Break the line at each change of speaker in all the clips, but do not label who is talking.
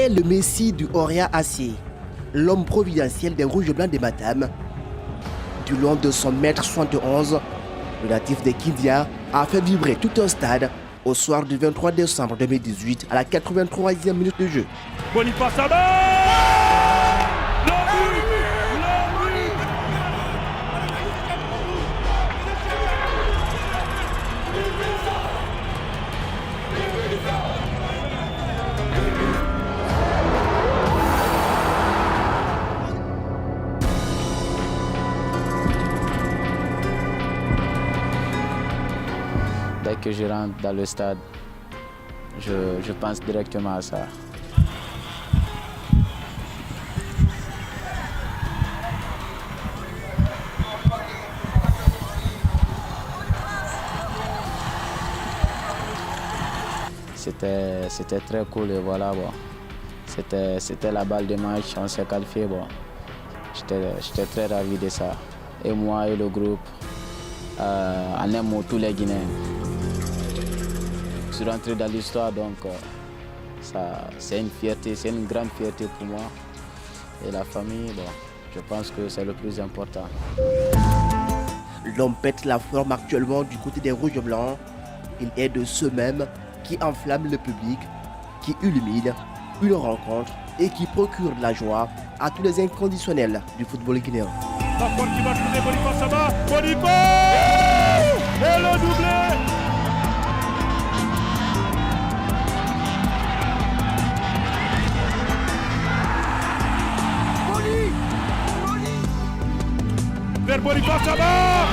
est le messie du Orea AC, l'homme providentiel des Rouges Blancs de Matam. Du long de son mètre 71, le natif de Kindia a fait vibrer tout un stade au soir du 23 décembre 2018 à la 83e minute de jeu.
Boniface Saba!
Dès que je rentre dans le stade, je pense directement à ça. C'était très cool et voilà, bon. C'était la balle de match, on s'est qualifié, bon. J'étais très ravi de ça. Et moi et le groupe, on aime tous les Guinéens. Je suis rentré dans l'histoire, donc c'est une fierté, c'est une grande fierté pour moi. Et la famille, bon, je pense que c'est le plus important.
L'homme pète la forme actuellement du côté des Rouges Blancs. Il est de ceux-mêmes qui enflamment le public, qui illuminent une rencontre et qui procurent de la joie à tous les inconditionnels du football guinéen.
La pointe qui va tourner, Boniface Saba, Boniface! Et le doublé! Vers Boniface Saba!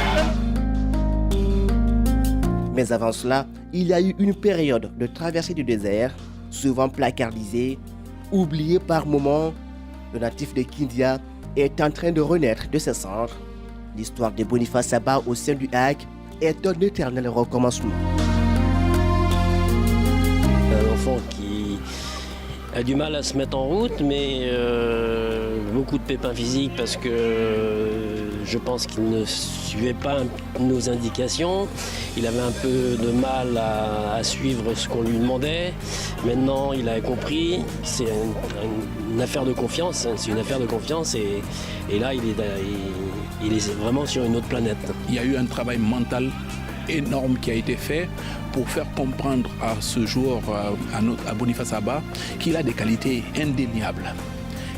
Mais avant cela, il y a eu une période de traversée du désert, souvent placardisée, oubliée par moments. Le natif de Kindia est en train de renaître de ses cendres. L'histoire de Boniface Saba au sein du HAC est un éternel recommencement.
Un enfant qui a du mal à se mettre en route, mais beaucoup de pépins physiques parce que je pense qu'il ne suivait pas nos indications. Il avait un peu de mal à suivre ce qu'on lui demandait. Maintenant, il a compris. C'est une affaire de confiance. C'est une affaire de confiance et là, il est vraiment sur une autre planète.
Il y a eu un travail mental énorme qui a été fait pour faire comprendre à ce joueur, à Boniface Saba, qu'il a des qualités indéniables.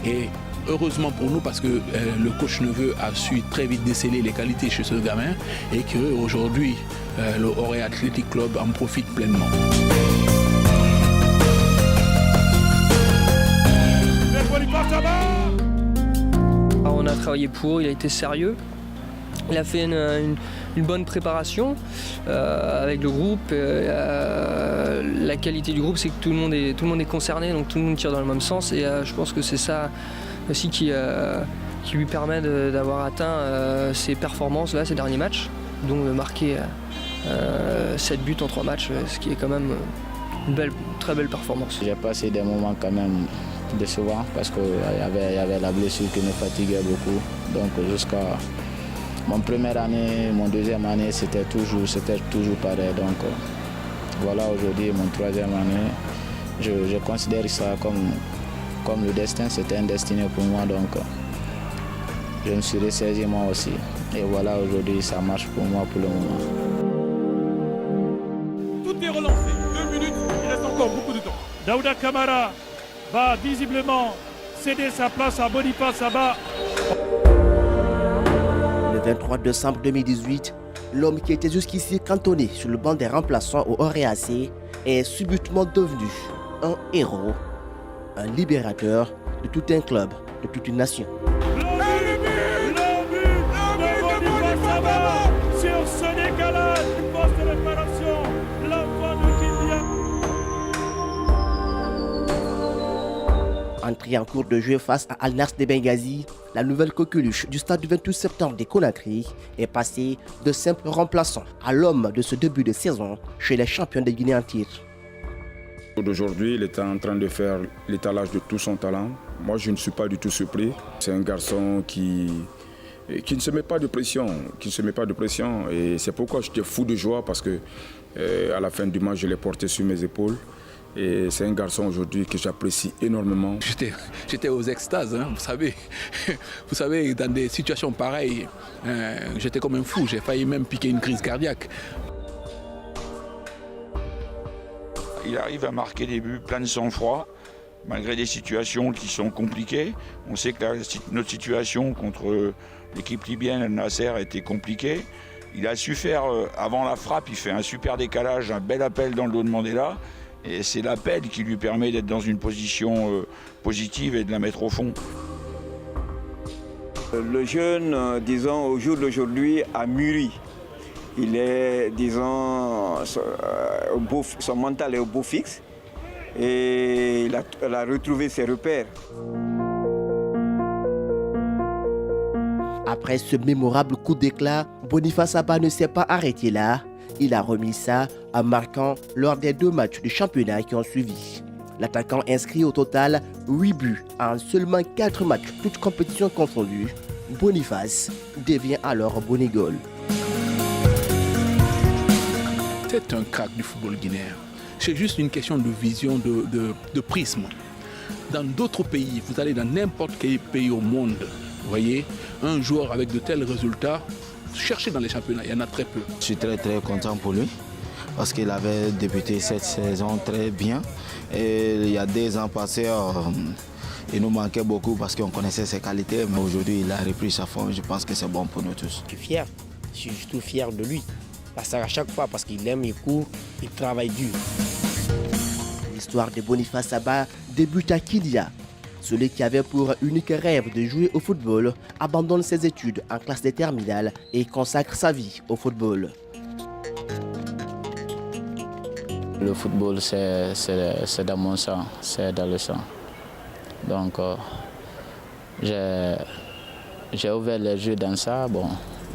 Et heureusement pour nous, parce que le coach Neveu a su très vite déceler les qualités chez ce gamin et qu'aujourd'hui, le Orea Athletic Club en profite pleinement.
On a travaillé pour, il a été sérieux. Il a fait une bonne préparation avec le groupe. La qualité du groupe, c'est que tout le monde est concerné, donc tout le monde tire dans le même sens. Et je pense que c'est ça aussi qui lui permet d'avoir atteint ses performances là, ces derniers matchs, dont de marquer 7 buts en 3 matchs, ce qui est quand même une très belle performance.
J'ai passé des moments quand même décevants parce qu'il y avait la blessure qui me fatiguait beaucoup. Donc jusqu'à mon première année, mon deuxième année, c'était toujours pareil. Donc voilà, aujourd'hui, mon troisième année, je considère ça comme le destin, c'était un destiné pour moi. Donc je me suis ressaisi moi aussi. Et voilà, aujourd'hui, ça marche pour moi pour le moment.
Tout est relancé. 2 minutes, il reste encore beaucoup de temps. Daouda Kamara va visiblement céder sa place à Boniface Saba.
Le 23 décembre 2018, l'homme qui était jusqu'ici cantonné sur le banc des remplaçants au Orea AC est subitement devenu un héros, un libérateur de tout un club, de toute une nation.
Sur ce décalage, une poste de réparation, l'enfant de Kindia.
Entré en cours de jeu face à Al Nassr de Benghazi, la nouvelle coqueluche du stade du 28 septembre de Conakry est passée de simple remplaçant à l'homme de ce début de saison chez les champions de Guinée en titre.
D'aujourd'hui, il est en train de faire l'étalage de tout son talent. Moi, je ne suis pas du tout surpris. C'est un garçon qui ne se met pas de pression, et c'est pourquoi j'étais fou de joie parce que à la fin du match, je l'ai porté sur mes épaules Et c'est un garçon aujourd'hui que j'apprécie énormément.
J'étais aux extases, hein, vous savez, dans des situations pareilles, j'étais comme un fou, j'ai failli même piquer une crise cardiaque.
Il arrive à marquer des buts plein de sang-froid, malgré des situations qui sont compliquées. On sait que notre situation contre l'équipe libyenne, Al Nasser, était compliquée. Il a su faire, avant la frappe, il fait un super décalage, un bel appel dans le dos de Mandela. Et c'est l'appel qui lui permet d'être dans une position positive et de la mettre au fond.
Le jeune, disons, au jour d'aujourd'hui, a mûri. Il est, disons, son mental est au beau fixe et il a retrouvé ses repères.
Après ce mémorable coup d'éclat, Boniface Abba ne s'est pas arrêté là. Il a remis ça en marquant lors des 2 matchs du championnat qui ont suivi. L'attaquant inscrit au total 8 buts en seulement 4 matchs, toutes compétitions confondues. Boniface devient alors Bonigol.
C'est un crack du football guinéen. C'est juste une question de vision, de prisme. Dans d'autres pays, vous allez dans n'importe quel pays au monde, vous voyez, un joueur avec de tels résultats, cherchez dans les championnats, il y en a très peu.
Je suis très content pour lui parce qu'il avait débuté cette saison très bien. Et il y a 2 ans passés, il nous manquait beaucoup parce qu'on connaissait ses qualités, mais aujourd'hui il a repris sa forme. Je pense que c'est bon pour nous tous.
Je suis fier, je suis surtout fier de lui. Parce qu'à chaque fois, parce qu'il aime, il court, il travaille dur.
L'histoire de Boniface Abba débute à Kindia. Celui qui avait pour unique rêve de jouer au football abandonne ses études en classe de terminale et consacre sa vie au football.
Le football, c'est dans mon sang, c'est dans le sang. Donc, j'ai ouvert les yeux dans ça. Bon,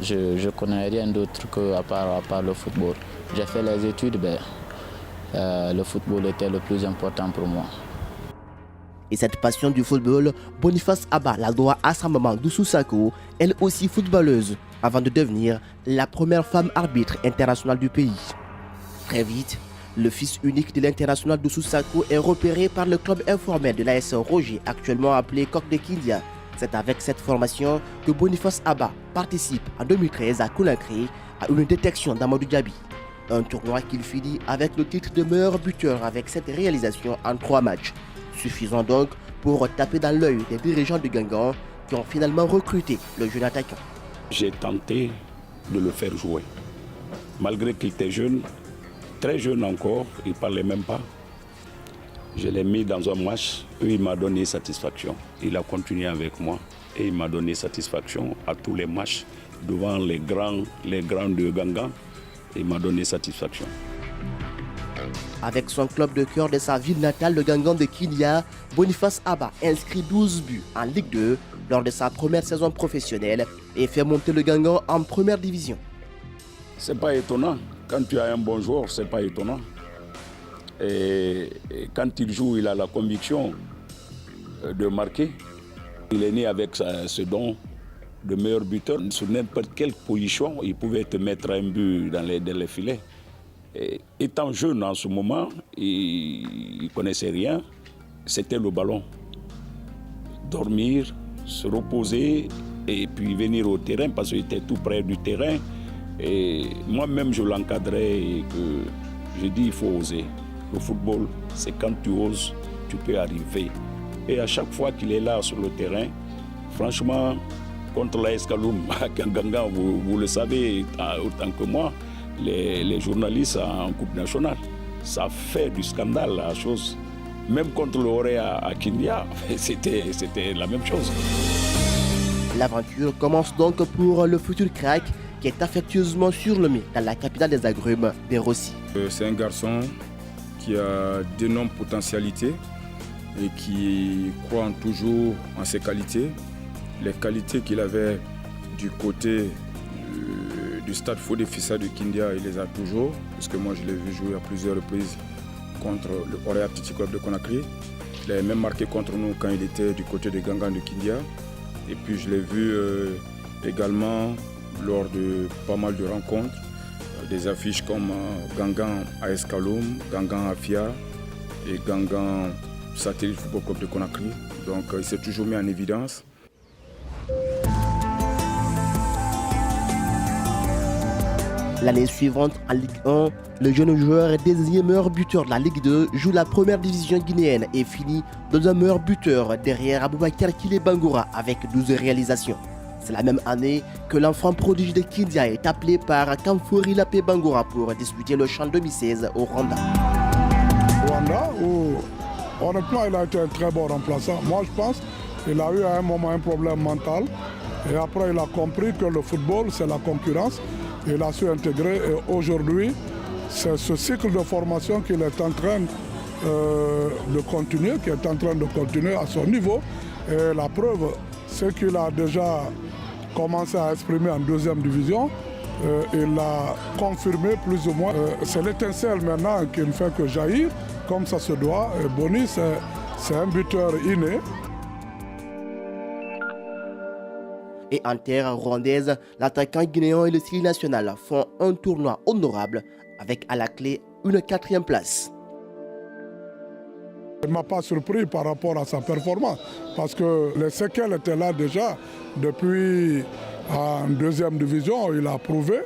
je ne connais rien d'autre qu'à part le football. J'ai fait les études, mais le football était le plus important pour moi.
Et cette passion du football, Boniface Abba la doit à sa maman Doussou Sako, elle aussi footballeuse, avant de devenir la première femme arbitre internationale du pays. Très vite, le fils unique de l'international Doussou Sako est repéré par le club informel de l'AS Roger, actuellement appelé Coq de Kindia. C'est avec cette formation que Boniface Abba participe en 2013 à Conakry à une détection d'Amadou Diaby. Un tournoi qu'il finit avec le titre de meilleur buteur avec cette réalisation en 3 matchs. Suffisant donc pour taper dans l'œil des dirigeants de Guingamp qui ont finalement recruté le jeune attaquant.
J'ai tenté de le faire jouer. Malgré qu'il était jeune, très jeune encore, il ne parlait même pas. Je l'ai mis dans un match et il m'a donné satisfaction. Il a continué avec moi et il m'a donné satisfaction à tous les matchs devant les grands de Guingamp. Il m'a donné satisfaction.
Avec son club de cœur de sa ville natale, le Guingamp de Kindia, Boniface Abba inscrit 12 buts en Ligue 2 lors de sa première saison professionnelle et fait monter le Guingamp en première division.
C'est pas étonnant. Quand tu as un bon joueur, c'est pas étonnant. Et quand il joue, il a la conviction de marquer. Il est né avec ce don de meilleur buteur. Sur n'importe quelle position, il pouvait te mettre un but dans les filets. Et étant jeune en ce moment, il ne connaissait rien. C'était le ballon. Dormir, se reposer et puis venir au terrain parce qu'il était tout près du terrain. Et moi-même, je l'encadrais et que je dis il faut oser. Le football, c'est quand tu oses, tu peux arriver. Et à chaque fois qu'il est là sur le terrain, franchement, contre l'AS Kaloum, à Guingamp, vous le savez autant que moi, les journalistes en Coupe nationale, ça fait du scandale la chose. Même contre le Horé à Kindia, c'était la même chose.
L'aventure commence donc pour le futur crack qui est affectueusement surnommé dans la capitale des agrumes, Berossi.
C'est un garçon qui a d'énormes potentialités et qui croit toujours en ses qualités. Les qualités qu'il avait du côté du stade Fodé Fissa de Kindia, il les a toujours, parce que moi je l'ai vu jouer à plusieurs reprises contre le Orea Petit Club de Conakry. Il avait même marqué contre nous quand il était du côté de Guingamp de Kindia. Et puis je l'ai vu également lors de pas mal de rencontres, des affiches comme Guingamp AS Kaloum, Guingamp Afia, et Gangan Satellite Football Club de Conakry. Donc il s'est toujours mis en évidence.
L'année suivante, en Ligue 1, le jeune joueur est désigné meilleur buteur de la Ligue 2, joue la première division guinéenne et finit dans un meilleur buteur derrière Aboubakar Kile Bangoura avec 12 réalisations. C'est la même année que l'enfant prodige de Kindia est appelé par Kamfori Lapé Bangoura pour disputer le CHAN 2016 au Rwanda.
Rwanda, où honnêtement il a été un très bon remplaçant. Moi je pense qu'il a eu à un moment un problème mental et après il a compris que le football c'est la concurrence. Il a su intégrer et aujourd'hui c'est ce cycle de formation qu'il est en train de continuer, qui est en train de continuer à son niveau. Et la preuve, c'est qu'il a déjà commencé à exprimer en deuxième division. Il l'a confirmé plus ou moins. C'est l'étincelle maintenant qui ne fait que jaillir, comme ça se doit. Et Boni, c'est un buteur inné.
Et en terre rwandaise, l'attaquant guinéen et le Syrie national font un tournoi honorable avec à la clé une 4e place.
Il ne m'a pas surpris par rapport à sa performance parce que les séquelles étaient là déjà depuis en deuxième division. Il a prouvé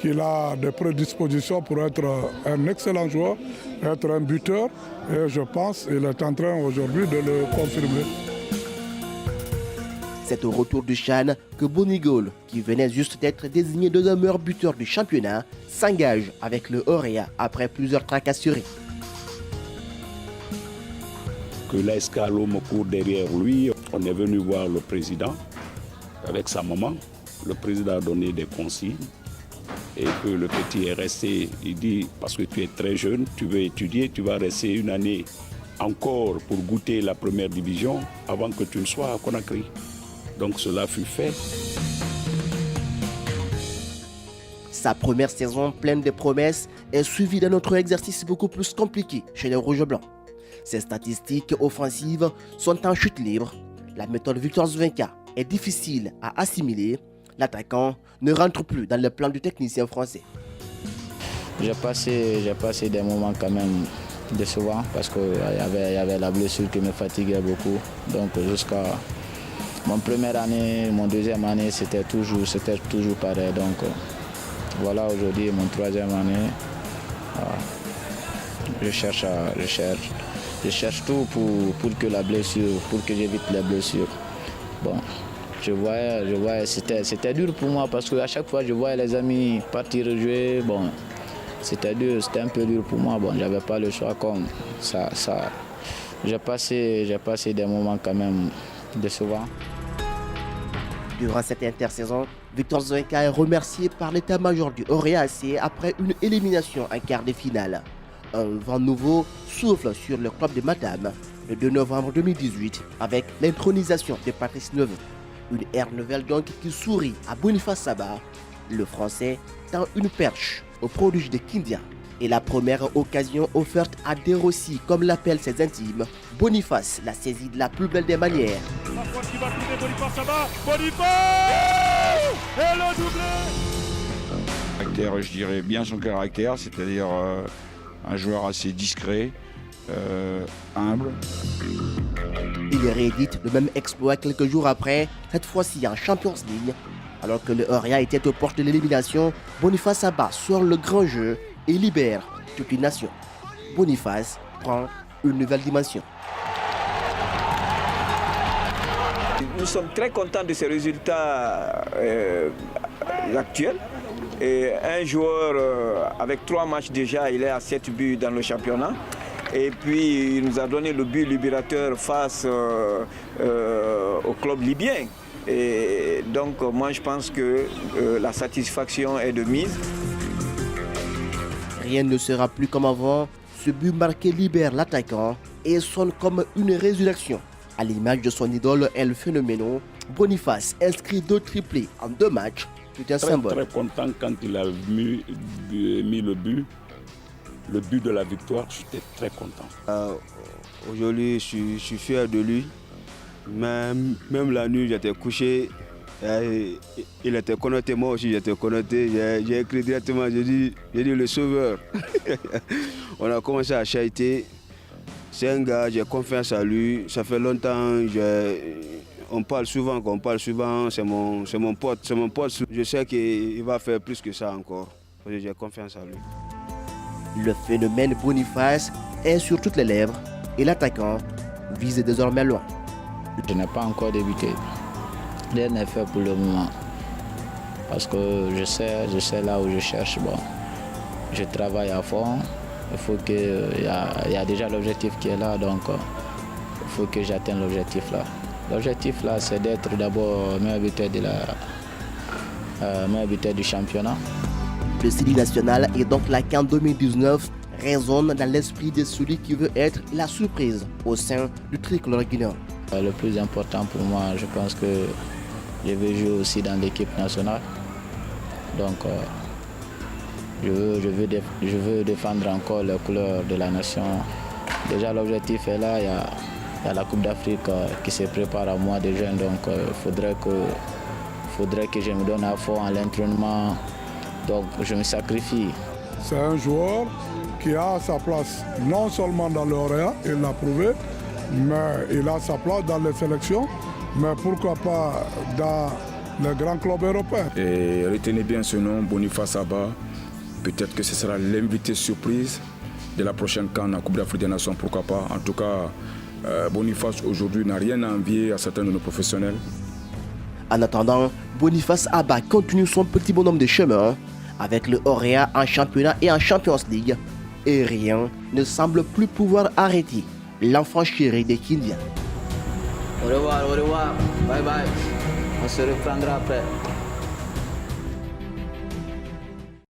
qu'il a des prédispositions pour être un excellent joueur, être un buteur et je pense qu'il est en train aujourd'hui de le confirmer.
C'est au retour du CHAN que Bonigol, qui venait juste d'être désigné deuxième meilleur buteur du championnat, s'engage avec le Orea après plusieurs tracasseries.
Que l'ASK Lom court derrière lui, on est venu voir le président avec sa maman. Le président a donné des consignes et que le petit est resté. Il dit, parce que tu es très jeune, tu veux étudier, tu vas rester une année encore pour goûter la première division avant que tu ne sois à Conakry. Donc cela fut fait.
Sa première saison pleine de promesses est suivie d'un autre exercice beaucoup plus compliqué chez les Rouges Blancs. Ses statistiques offensives sont en chute libre. La méthode Victor Zvenka est difficile à assimiler. L'attaquant ne rentre plus dans le plan du technicien français.
J'ai passé des moments quand même décevants parce qu'il y avait la blessure qui me fatiguait beaucoup. Donc jusqu'à mon première année, mon deuxième année, c'était toujours pareil. Donc voilà, aujourd'hui, mon troisième année, je cherche tout pour que la blessure, pour que j'évite la blessure. Bon, je voyais, c'était dur pour moi parce qu'à chaque fois, je voyais les amis partir jouer. Bon, c'était dur, c'était un peu dur pour moi. Bon, j'avais pas le choix comme ça. J'ai passé des moments quand même décevants.
Durant cette intersaison, Victor Zvenka est remercié par l'état-major du Orea AC après une élimination en quart de finale. Un vent nouveau souffle sur le club de Madame le 2 novembre 2018 avec l'intronisation de Patrice Neveu. Une ère nouvelle donc qui sourit à Boniface Saba. Le Français tend une perche au prodige de Kindia. Et la première occasion offerte à Derossi, comme l'appellent ses intimes, Boniface l'a saisi de la plus belle des manières.
La fois qui va tourner Boniface Saba, Boniface et le doublé.
Je dirais bien son caractère, c'est-à-dire un joueur assez discret, humble.
Il réédite le même exploit quelques jours après, cette fois-ci en Champions League. Alors que le Orea était aux portes de l'élimination, Boniface Saba sort le grand jeu et libère toute une nation. Boniface prend une nouvelle dimension.
Nous sommes très contents de ces résultats actuels. Et un joueur avec 3 matchs déjà, il est à 7 buts dans le championnat. Et puis il nous a donné le but libérateur face au club libyen. Et donc moi je pense que la satisfaction est de mise.
Rien ne sera plus comme avant. Ce but marqué libère l'attaquant et sonne comme une résurrection. À l'image de son idole El Phénoméno, Boniface inscrit 2 triplés en 2 matchs. C'est un symbole.
Très content quand il a mis le but de la victoire. J'étais très content.
Aujourd'hui, je suis fier de lui. Même la nuit, j'étais couché. Il était connecté, moi aussi j'étais connecté. J'ai écrit directement, j'ai dit le sauveur. On a commencé à chahuter. C'est un gars, j'ai confiance à lui. Ça fait longtemps, on parle souvent, c'est mon pote. Je sais qu'il va faire plus que ça encore. J'ai confiance à lui.
Le phénomène Boniface est sur toutes les lèvres et l'attaquant vise désormais loin.
Je n'ai pas encore débuté. Rien n'est fait pour le moment. Parce que je sais là où je cherche. Bon, je travaille à fond. Il faut que il y a déjà l'objectif qui est là, donc il faut que j'atteigne l'objectif là. L'objectif là, c'est d'être d'abord meilleur buteur du championnat.
Le CDI national et donc la CAN 2019 résonne dans l'esprit de celui qui veut être la surprise au sein du tricolore guinéen.
Le plus important pour moi, je pense que je vais jouer aussi dans l'équipe nationale. Donc je veux défendre encore les couleurs de la nation. Déjà l'objectif est là, il y a la Coupe d'Afrique qui se prépare à moi de jeunes, donc il faudrait que je me donne à fond à l'entraînement, donc je me sacrifie.
C'est un joueur qui a sa place non seulement dans l'Oréa, il l'a prouvé, mais il a sa place dans les sélections, mais pourquoi pas dans les grands clubs européens.
Et retenez bien ce nom, Boniface Abba. Peut-être que ce sera l'invité surprise de la prochaine CAN en Coupe d'Afrique des Nations, pourquoi pas. En tout cas, Boniface aujourd'hui n'a rien à envier à certains de nos professionnels.
En attendant, Boniface Abba continue son petit bonhomme de chemin avec le Oréa en championnat et en Champions League. Et rien ne semble plus pouvoir arrêter l'enfant chéri des Kindiens.
Au revoir, bye bye. On se reprendra après.